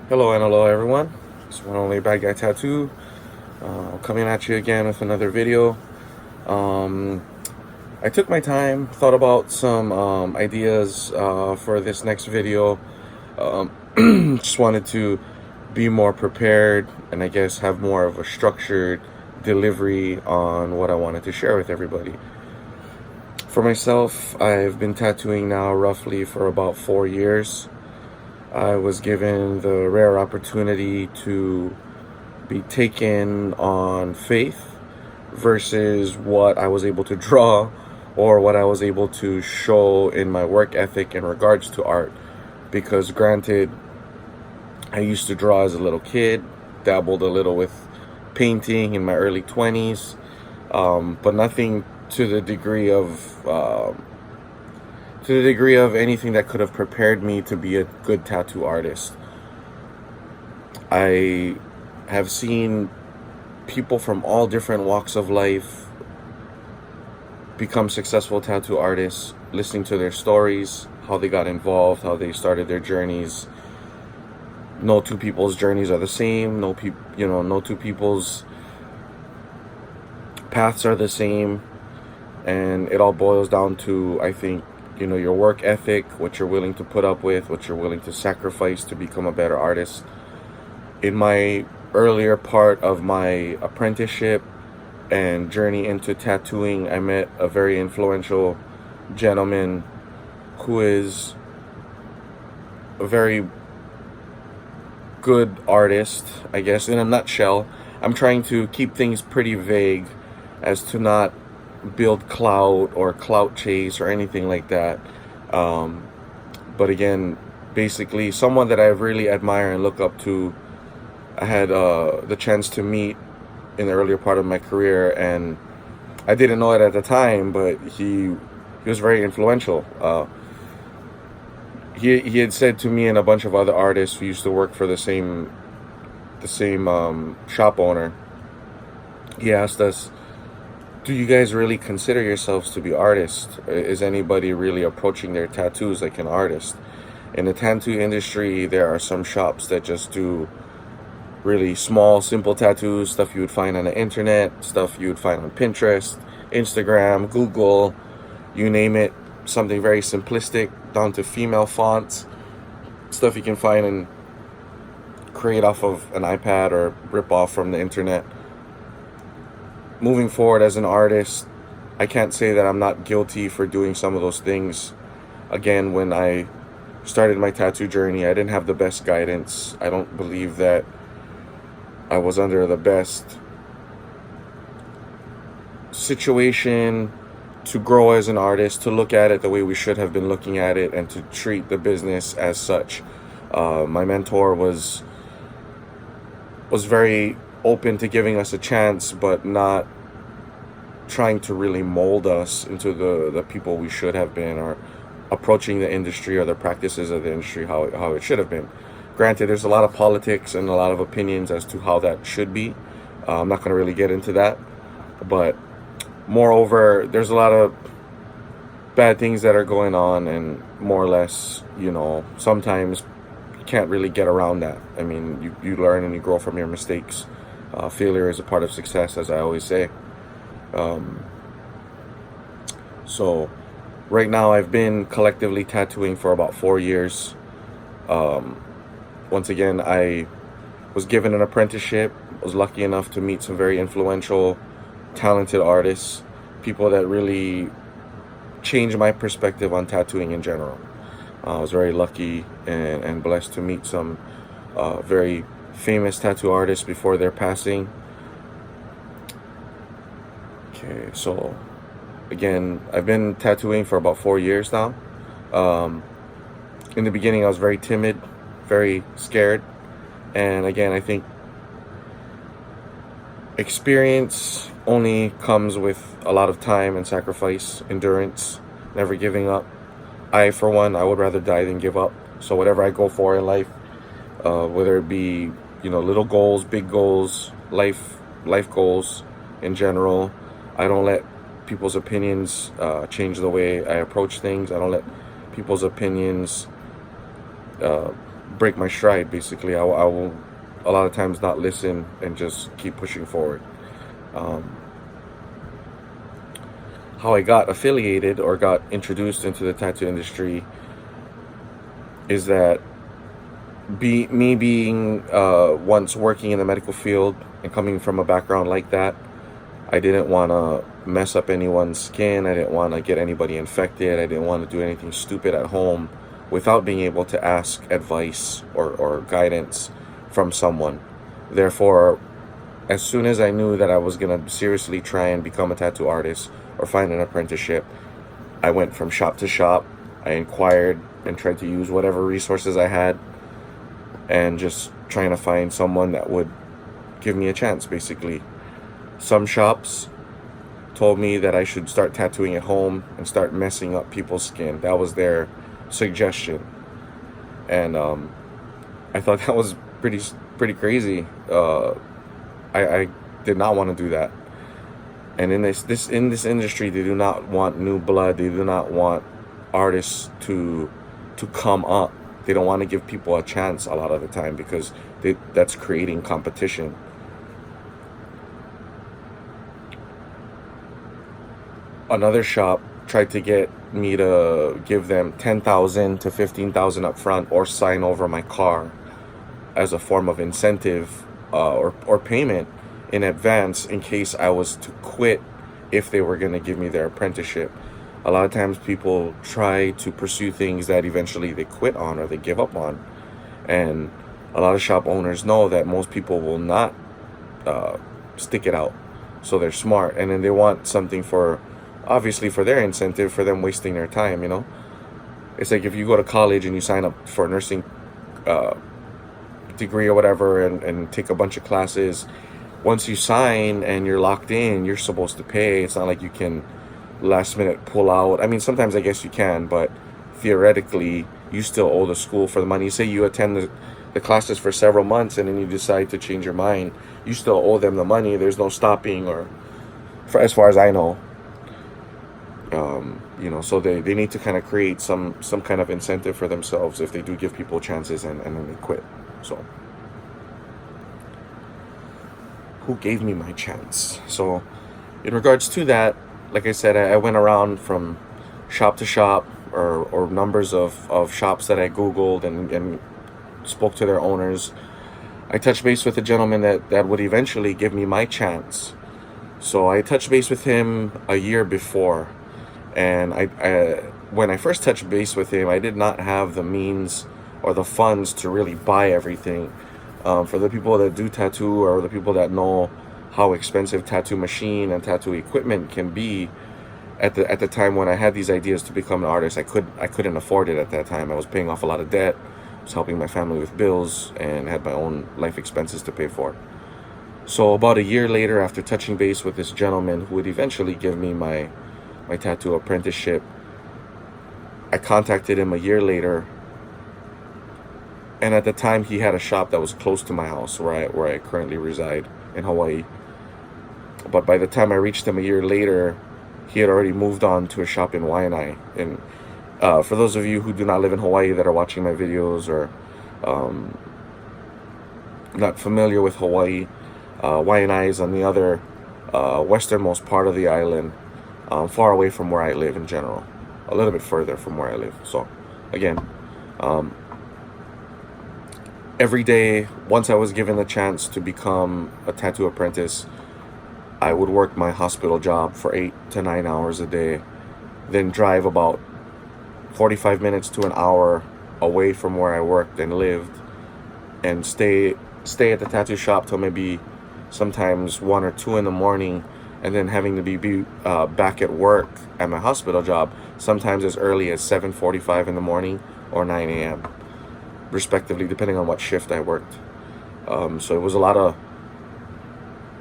Hello and hello everyone. It's one only bad guy tattoo. Coming at you again with another video. Um, I took my time, thought about some ideas for this next video. Just wanted to be more prepared and I guess have more of a structured delivery on what I wanted to share with everybody. For myself, I've been tattooing now roughly for about 4 years. I was given the rare opportunity to be taken on faith versus what I was able to draw or what I was able to show in my work ethic in regards to art. Because granted, I used to draw as a little kid, dabbled a little with painting in my early 20s, but nothing to the degree of anything that could have prepared me to be a good tattoo artist. I have seen people from all different walks of life become successful tattoo artists, listening to their stories, how they got involved, how they started their journeys. No two people's journeys are the same. No two people's paths are the same, and it all boils down to, I think, your work ethic, what you're willing to put up with, what you're willing to sacrifice to become a better artist. In my earlier part of my apprenticeship and journey into tattooing, I met a very influential gentleman who is a very good artist, I guess, in a nutshell. I'm trying to keep things pretty vague as to not build clout or clout chase or anything like that. But again, basically someone that I really admire and look up to. I had the chance to meet in the earlier part of my career, and I didn't know it at the time, but he was very influential. He had said to me and a bunch of other artists who used to work for the same shop owner. He asked us, "Do you guys really consider yourselves to be artists? Is anybody really approaching their tattoos like an artist?" In the tattoo industry, there are some shops that just do really small, simple tattoos, stuff you would find on the internet, stuff you would find on Pinterest, Instagram, Google, you name it. Something very simplistic, down to female fonts, stuff you can find and create off of an iPad or rip off from the internet. Moving forward as an artist, I can't say that I'm not guilty for doing some of those things. Again, when I started my tattoo journey, I didn't have the best guidance. I don't believe that I was under the best situation to grow as an artist, to look at it the way we should have been looking at it, and to treat the business as such. My mentor was very open to giving us a chance, but not trying to really mold us into the people we should have been, or approaching the industry or the practices of the industry how it should have been. Granted, there's a lot of politics and a lot of opinions as to how that should be. I'm not going to really get into that. But moreover, there's a lot of bad things that are going on, and more or less, sometimes you can't really get around that. I mean, you learn and you grow from your mistakes. Failure is a part of success, as I always say. So right now I've been collectively tattooing for about 4 years. Once again, I was given an apprenticeship, was lucky enough to meet some very influential, talented artists, people that really changed my perspective on tattooing in general. I was very lucky and blessed to meet some very famous tattoo artists before their passing. Okay, so again, I've been tattooing for about 4 years now. In the beginning, I was very timid, very scared, and again, I think experience only comes with a lot of time and sacrifice, endurance, never giving up. For one, I would rather die than give up. So whatever I go for in life, whether it be little goals, big goals, life goals in general, I don't let people's opinions change the way I approach things. I don't let people's opinions break my stride. Basically, I will a lot of times not listen and just keep pushing forward. Um, how I got affiliated or got introduced into the tattoo industry is that me being once working in the medical field and coming from a background like that, I didn't want to mess up anyone's skin. I didn't want to get anybody infected. I didn't want to do anything stupid at home without being able to ask advice or guidance from someone. Therefore, as soon as I knew that I was going to seriously try and become a tattoo artist or find an apprenticeship, I went from shop to shop. I inquired and tried to use whatever resources I had and just trying to find someone that would give me a chance, basically. Some shops told me that I should start tattooing at home and start messing up people's skin. That was their suggestion. And I thought that was pretty crazy. I did not want to do that. And in this industry, they do not want new blood. They do not want artists to come up. They don't want to give people a chance a lot of the time because that's creating competition. Another shop tried to get me to give them $10,000 to $15,000 up front or sign over my car as a form of incentive or payment in advance in case I was to quit if they were going to give me their apprenticeship. A lot of times people try to pursue things that eventually they quit on or they give up on. And a lot of shop owners know that most people will not stick it out. So they're smart. And then they want something obviously for their incentive, for them wasting their time, you know. It's like if you go to college and you sign up for a nursing degree or whatever and take a bunch of classes. Once you sign and you're locked in, you're supposed to pay. It's not like you can last minute pull out. I mean, sometimes I guess you can, but theoretically you still owe the school for the money. Say you attend the classes for several months and then you decide to change your mind, you still owe them the money. There's no stopping, or as far as I know. You know, so they need to kind of create some kind of incentive for themselves if they do give people chances and then they quit. So who gave me my chance? So in regards to that, like I said, I went around from shop to shop or numbers of shops that I Googled and spoke to their owners. I touched base with a gentleman that would eventually give me my chance. So I touched base with him a year before. And I when I first touched base with him, I did not have the means or the funds to really buy everything. For the people that do tattoo or the people that know how expensive tattoo machine and tattoo equipment can be, at the time when I had these ideas to become an artist, I couldn't afford it at that time. I was paying off a lot of debt, I was helping my family with bills, and had my own life expenses to pay for. So about a year later, after touching base with this gentleman who would eventually give me my tattoo apprenticeship, I contacted him a year later, and at the time he had a shop that was close to my house where I currently reside in Hawaii. But by the time I reached him a year later, he had already moved on to a shop in Waianae. And for those of you who do not live in Hawaii that are watching my videos or not familiar with Hawaii, Waianae is on the other westernmost part of the island, far away from where I live in general, a little bit further from where I live. So again, every day, once I was given the chance to become a tattoo apprentice, I would work my hospital job for 8 to 9 hours a day, then drive about 45 minutes to an hour away from where I worked and lived, and stay at the tattoo shop till maybe sometimes 1 or 2 in the morning, and then having to be back at work at my hospital job sometimes as early as 7:45 in the morning or 9 a.m. respectively, depending on what shift I worked. So it was a lot of,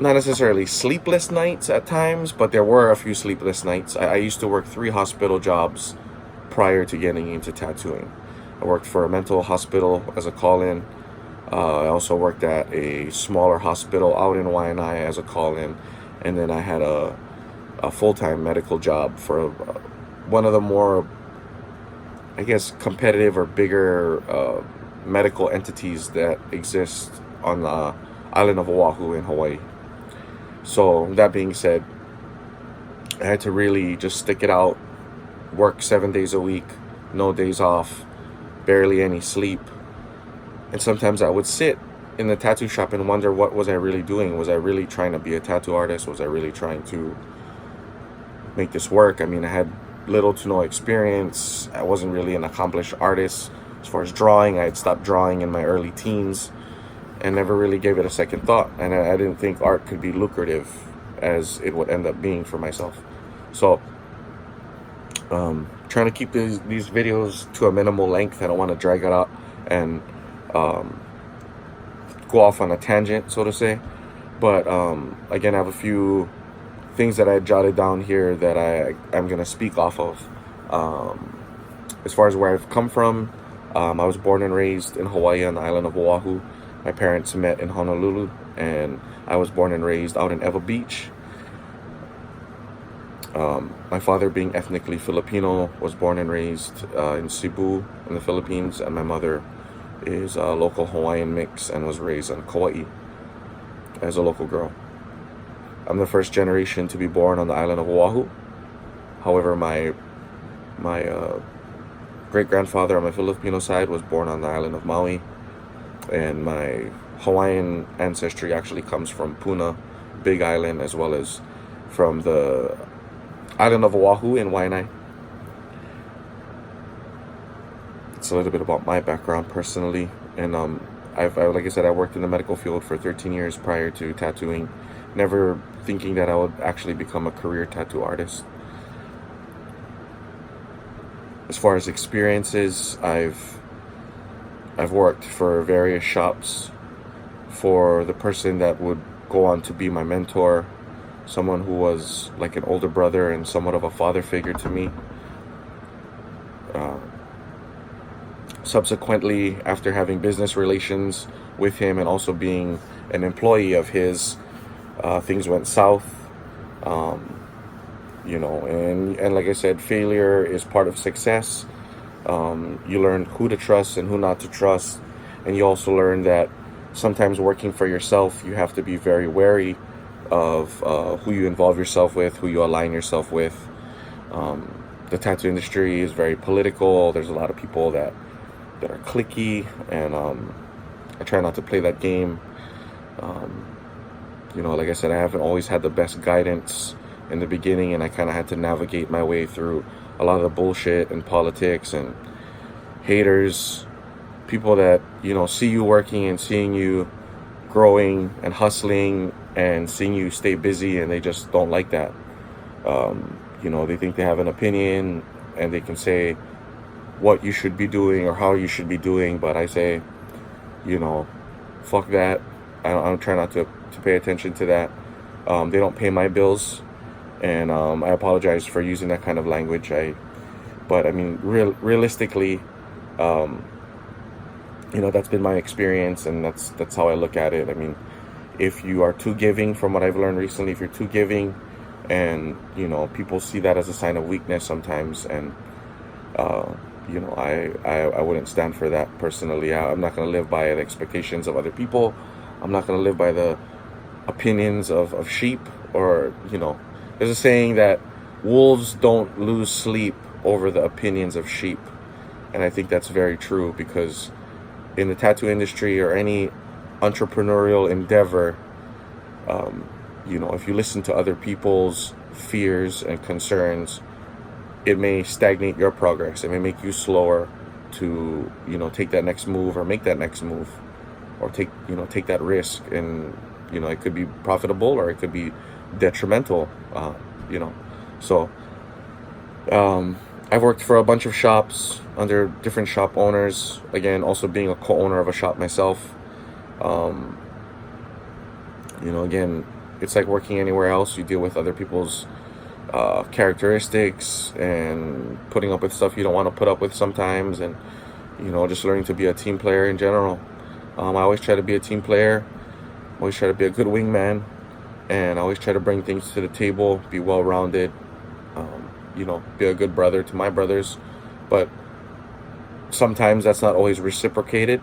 not necessarily sleepless nights at times, but there were a few sleepless nights. I used to work 3 hospital jobs prior to getting into tattooing. I worked for a mental hospital as a call-in. I also worked at a smaller hospital out in Waianae as a call-in. And then I had a full-time medical job for one of the more, I guess, competitive or bigger medical entities that exist on the island of Oahu in Hawaii. So that being said, I had to really just stick it out, work 7 days a week, no days off, barely any sleep. And sometimes I would sit in the tattoo shop and wonder, what was I really doing? Was I really trying to be a tattoo artist? Was I really trying to make this work? I mean, I had little to no experience. I wasn't really an accomplished artist. As far as drawing, I had stopped drawing in my early teens and never really gave it a second thought. And I didn't think art could be lucrative as it would end up being for myself. So trying to keep these videos to a minimal length. I don't want to drag it out and go off on a tangent, so to say. But again, I have a few things that I jotted down here that I'm going to speak off of. As far as where I've come from, I was born and raised in Hawaii on the island of Oahu. My parents met in Honolulu, and I was born and raised out in Ewa Beach. My father, being ethnically Filipino, was born and raised in Cebu in the Philippines, and my mother is a local Hawaiian mix and was raised on Kauai as a local girl. I'm the first generation to be born on the island of Oahu. However, my great-grandfather on my Filipino side was born on the island of Maui, and my Hawaiian ancestry actually comes from Puna, Big Island, as well as from the island of Oahu in Waianae. It's a little bit about my background personally, and like I said, I worked in the medical field for 13 years prior to tattooing, never thinking that I would actually become a career tattoo artist. As far as experiences, I've worked for various shops. For the person that would go on to be my mentor, someone who was like an older brother and somewhat of a father figure to me. Subsequently, after having business relations with him and also being an employee of his, things went south. You know, and like I said, failure is part of success. You learn who to trust and who not to trust, and you also learn that sometimes working for yourself, you have to be very wary of who you involve yourself with, who you align yourself with. The tattoo industry is very political. There's a lot of people that are cliquey, and I try not to play that game. You know, like I said, I haven't always had the best guidance in the beginning, and I kind of had to navigate my way through a lot of the bullshit and politics and haters, people that, you know, see you working and seeing you growing and hustling and seeing you stay busy, and they just don't like that. You know, they think they have an opinion and they can say what you should be doing or how you should be doing, but I say, you know, fuck that. I'm trying not to pay attention to that. They don't pay my bills, and I apologize for using that kind of language. But I mean, realistically, you know, that's been my experience, and that's how I look at it. I mean, if you are too giving, from what I've learned recently, if you're too giving, and you know, people see that as a sign of weakness sometimes, and you know, I wouldn't stand for that personally. I'm not going to live by the expectations of other people. I'm not going to live by the opinions of sheep, or, you know, there's a saying that wolves don't lose sleep over the opinions of sheep. And I think that's very true, because in the tattoo industry or any entrepreneurial endeavor, you know, if you listen to other people's fears and concerns, it may stagnate your progress. It may make you slower to, you know, take that next move or make that next move, or take that risk. And, you know, it could be profitable or it could be detrimental, you know. So I've worked for a bunch of shops under different shop owners, again, also being a co-owner of a shop myself. You know, again, it's like working anywhere else. You deal with other people's characteristics and putting up with stuff you don't want to put up with sometimes, and, you know, just learning to be a team player in general. I always try to be a team player. I always try to be a good wingman, and I always try to bring things to the table, be well-rounded, you know, be a good brother to my brothers. But sometimes that's not always reciprocated,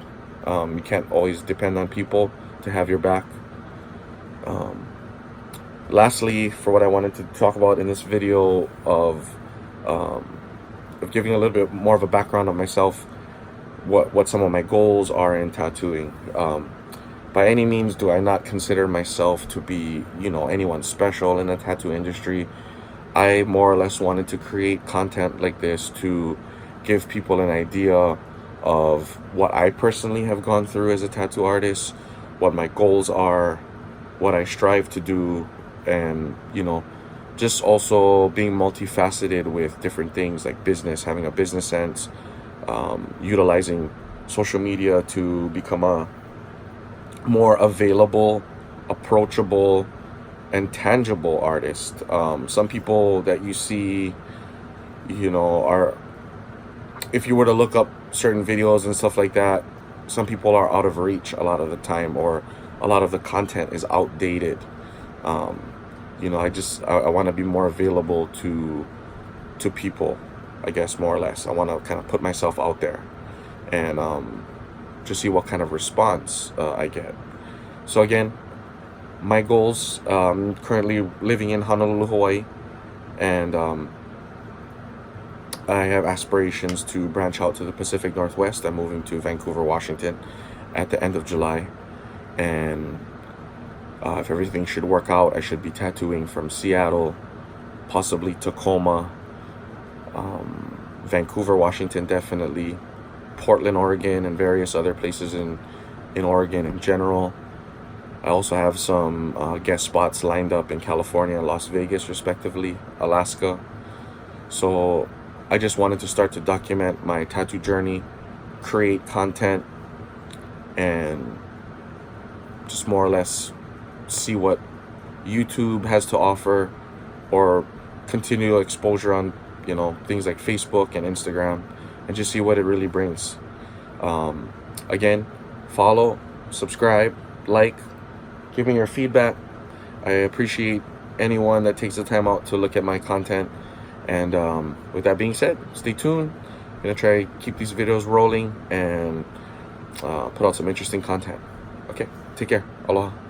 You can't always depend on people to have your back. Lastly, for what I wanted to talk about in this video of giving a little bit more of a background of myself, what some of my goals are in tattooing. By any means do I not consider myself to be, anyone special in the tattoo industry. I more or less wanted to create content like this to give people an idea of what I personally have gone through as a tattoo artist, what my goals are, what I strive to do, and just also being multifaceted with different things like business, having a business sense, utilizing social media to become a more available, approachable, and tangible artist. Some people that you see, are, if you were to look up certain videos and stuff like that, some people are out of reach a lot of the time, or a lot of the content is outdated. I want to be more available to people, I guess, more or less. I want to kind of put myself out there and just see what kind of response I get. So again, my goals, currently living in Honolulu, Hawaii, and I have aspirations to branch out to the Pacific Northwest. I'm moving to Vancouver, Washington at the end of July, and if everything should work out, I should be tattooing from Seattle, possibly Tacoma, Vancouver, Washington, definitely, Portland, Oregon, and various other places in Oregon in general. I also have some guest spots lined up in California and Las Vegas, respectively, Alaska. So I just wanted to start to document my tattoo journey, create content, and just more or less see what YouTube has to offer, or continual exposure on things like Facebook and Instagram, and just see what it really brings. Again, follow, subscribe, like, give me your feedback. I appreciate anyone that takes the time out to look at my content. And with that being said, stay tuned. I'm gonna try to keep these videos rolling and put out some interesting content. Okay, take care. Aloha.